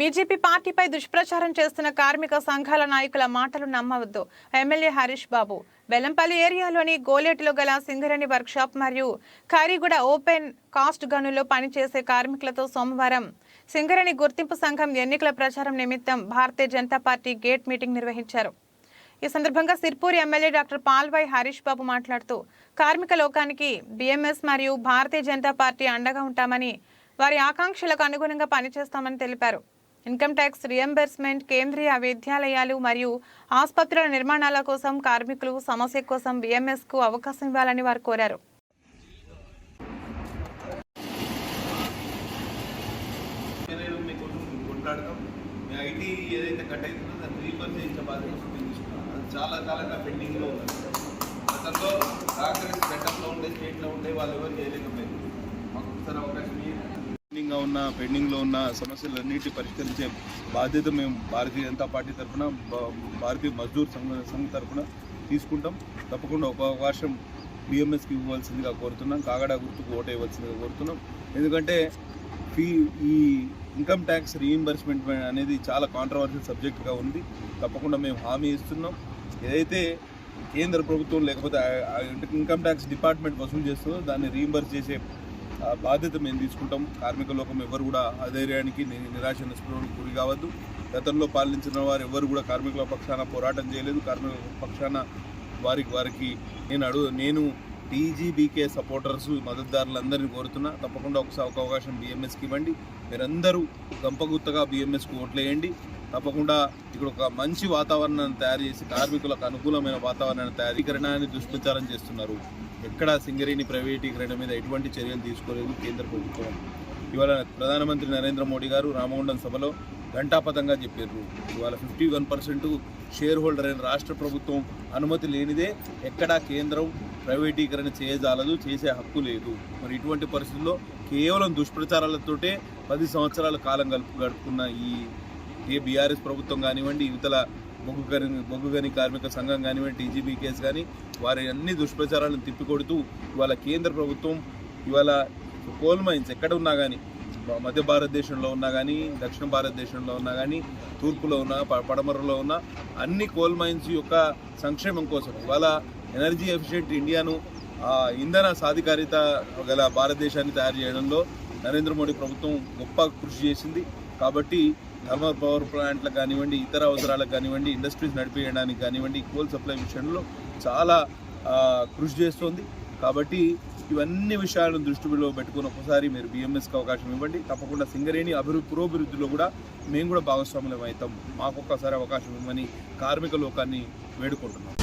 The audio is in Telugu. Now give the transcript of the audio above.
బీజేపీ పార్టీపై దుష్ప్రచారం చేస్తున్న కార్మిక సంఘాల నాయకుల మాటలు నమ్మవద్దు. ఎమ్మెల్యే హరీష్ బాబు బెల్లంపల్లి ఏరియాలోని గోలేటిలో గల సింగరేణి వర్క్షాప్ మరియు ఖైరీగూడ ఓపెన్ కాస్ట్ గనుల్లో పనిచేసే కార్మికులతో సోమవారం సింగరేణి గుర్తింపు సంఘం ఎన్నికల ప్రచారం నిమిత్తం Bharatiya Janata party gate meeting నిర్వహించారు. ఈ సందర్భంగా సిర్పూర్ ఎమ్మెల్యే డాక్టర్ పాల్వాయి హరీష్ బాబు మాట్లాడుతూ కార్మిక లోకానికి బీఎంఎస్ మరియు భారతీయ జనతా పార్టీ అండగా ఉంటామని, వారి ఆకాంక్షలకు అనుగుణంగా పనిచేస్తామని తెలిపారు. ఇన్కమ్ ట్యాక్స్ రియంబర్స్మెంట్, కేంద్రీయ విద్యాలయాలు మరియు ఆసుపత్రుల నిర్మాణాల కోసం కార్మికులు సమస్య కోసం బీఎంఎస్ కు అవకాశం ఇవ్వాలని వారు కోరారు. చాలా కాలంగా పెండింగ్లో ఉంది. గతంలో కాంగ్రెస్ సెటప్లో ఉండే స్టేట్లో ఉండే వాళ్ళు ఎవరు చేయలేకపోయారు. మాకు ఒకసారి అవకాశం పెండింగ్లో ఉన్న సమస్యలన్నిటి పరిష్కరించే బాధ్యత మేము భారతీయ జనతా పార్టీ తరఫున, భారతీయ మజ్దూర్ సంఘ తరఫున తీసుకుంటాం. తప్పకుండా ఒక అవకాశం బీఎంఎస్కి ఇవ్వాల్సిందిగా కోరుతున్నాం. కాగడ గుర్తుకు ఓటు ఇవ్వాల్సిందిగా కోరుతున్నాం. ఎందుకంటే ఈ ఇన్కమ్ ట్యాక్స్ రీఇంబర్స్మెంట్ అనేది చాలా కాంట్రవర్షియల్ సబ్జెక్ట్గా ఉంది. తప్పకుండా మేము హామీ ఇస్తున్నాం. ఏదైతే కేంద్ర ప్రభుత్వం లేకపోతే ఇన్కమ్ ట్యాక్స్ డిపార్ట్మెంట్ వసూలు చేస్తుందో దాన్ని రీఇంబర్స్ చేసే బాధ్యత మేము తీసుకుంటాం. కార్మిక లోకం ఎవరు కూడా అధైర్యానికి, నిరాశ నిస్పృహలకు గురి కావద్దు. గతంలో పాలించిన వారు ఎవరు కూడా కార్మికుల పక్షాన పోరాటం చేయలేదు. కార్మికుల పక్షాన వారికి నేను టీజీబీకే సపోర్టర్స్, మద్దతుదారులందరినీ కోరుతున్నా. తప్పకుండా ఒక అవకాశం బీఎంఎస్కి ఇవ్వండి. మీరందరూ గంపగుత్తగా బీఎంఎస్కి ఓట్లేయండి. తప్పకుండా ఇక్కడ ఒక మంచి వాతావరణాన్ని తయారు చేసి కార్మికులకు అనుకూలమైన వాతావరణాన్ని తయారీకరణాన్ని దుష్ప్రచారం చేస్తున్నారు. ఎక్కడా సింగరేణి ప్రైవేటీకరణ మీద ఎటువంటి చర్యలు తీసుకోలేదు కేంద్ర ప్రభుత్వం. ఇవాళ ప్రధానమంత్రి నరేంద్ర మోడీ గారు రామగుండం సభలో ఘంటాపథంగా చెప్పారు. ఇవాళ 51% షేర్ హోల్డర్ అయిన రాష్ట్ర ప్రభుత్వం అనుమతి లేనిదే ఎక్కడా కేంద్రం ప్రైవేటీకరణ చేయజాలదు, చేసే హక్కు లేదు. మరి ఇటువంటి పరిస్థితుల్లో కేవలం దుష్ప్రచారాలతోటే 10 సంవత్సరాల కాలం గడుపుకున్న ఈ బీఆర్ఎస్ ప్రభుత్వం కానివ్వండి, యువతల బొగ్గుగని కార్మిక సంఘం కానివ్వండి, టీజీబీకేస్ కానీ, వారి అన్ని దుష్ప్రచారాలను తిప్పికొడుతూ ఇవాళ కేంద్ర ప్రభుత్వం ఇవాళ కోల్ మైన్స్ ఎక్కడ ఉన్నా కానీ, మధ్య భారతదేశంలో ఉన్నా కానీ, దక్షిణ భారతదేశంలో ఉన్నా కానీ, తూర్పులో ఉన్నా, పడమరలో ఉన్న అన్ని కోల్ మైన్స్ యొక్క సంక్షేమం కోసం ఇవాళ ఎనర్జీ ఎఫిషియెంట్ ఇండియాను, ఇంధన సాధికారిత గల భారతదేశాన్ని తయారు చేయడంలో నరేంద్ర మోడీ ప్రభుత్వం గొప్ప కృషి చేసింది. కాబట్టి థర్మల్ పవర్ ప్లాంట్లకు కానివ్వండి, ఇతర అవసరాలకు కానివ్వండి, ఇండస్ట్రీస్ నడిపేయడానికి కానివ్వండి, కోల్ సప్లై విషయంలో చాలా కృషి చేస్తోంది. కాబట్టి ఇవన్నీ విషయాలను దృష్టిలో పెట్టుకుని ఒకసారి మీరు బీఎంఎస్కి అవకాశం ఇవ్వండి. తప్పకుండా సింగరేణి పురోభివృద్ధిలో కూడా మేము కూడా భాగస్వాములం అవుతాం. మాకు ఒక్కసారి అవకాశం ఇవ్వమని కార్మిక లోకాన్ని వేడుకుంటున్నాం.